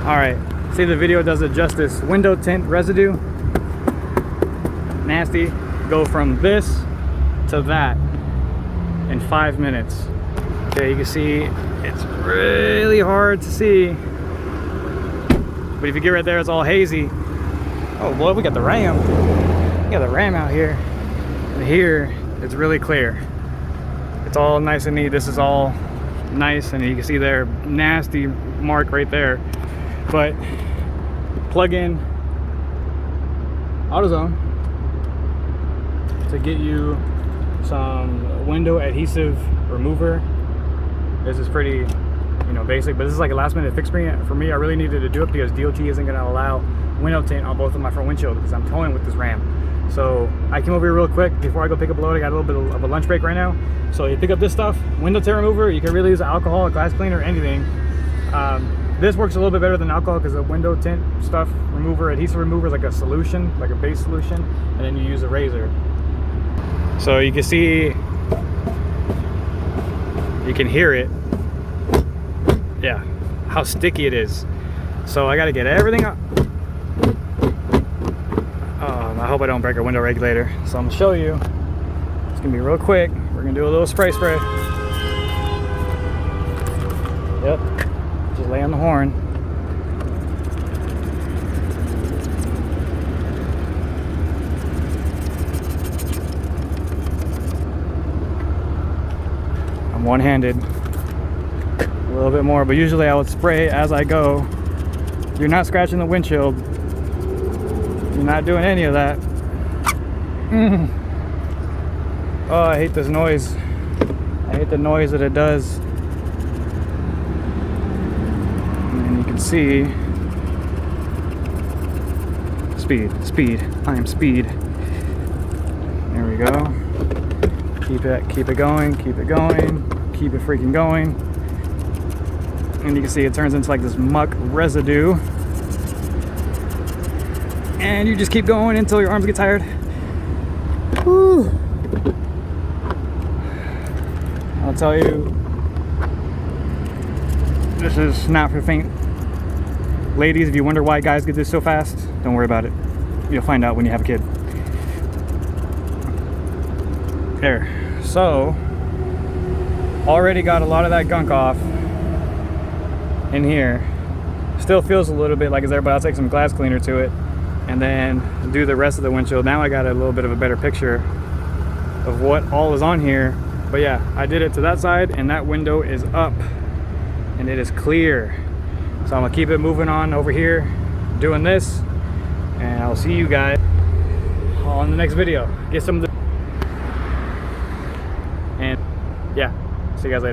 All right, see, the video does it justice. Window tint residue, nasty. Go from this to that in 5 minutes. Okay, you can see it's really hard to see, but if you get right there, it's all hazy. Oh boy, we got the ram. We got the ram out here. And here, it's really clear. It's all nice and neat. This is all nice, and you can see their nasty mark right there. But plug in AutoZone to get you some window adhesive remover. This is pretty, basic, but this is like a last minute fix for me. I really needed to do it because DOT isn't going to allow window tint on both of my front windshield because I'm towing with this Ram. So I came over here real quick before I go pick up a load. I got a little bit of a lunch break right now. So you pick up this stuff, window tint remover. You can really use alcohol, a glass cleaner, anything. This works a little bit better than alcohol because the window tint stuff remover, adhesive remover is like a solution, like a base solution, and then you use a razor. So you can see, you can hear it. Yeah, how sticky it is. So I got to get everything up. I hope I don't break our window regulator. So I'm gonna show you. It's gonna be real quick. We're gonna do a little spray. Yep. Just lay on the horn. I'm one-handed. A little bit more, but usually I would spray as I go. You're not scratching the windshield. You're not doing any of that. Oh, I hate this noise. I hate the noise that it does. And you can see speed. I am speed. There we go. Keep it going, keep it freaking going. And you can see it turns into like this muck residue. And you just keep going until your arms get tired. Whew. I'll tell you, this is not for faint. Ladies, if you wonder why guys get this so fast, don't worry about it. You'll find out when you have a kid. There. So, already got a lot of that gunk off in here. Still feels a little bit like it's there, but I'll take some glass cleaner to it and then do the rest of the windshield. Now I got a little bit of a better picture of what all is on here. But yeah, I did it to that side and that window is up and it is clear. So I'm gonna keep it moving on over here, doing this, and I'll see you guys on the next video. Get some of the, and yeah, see you guys later.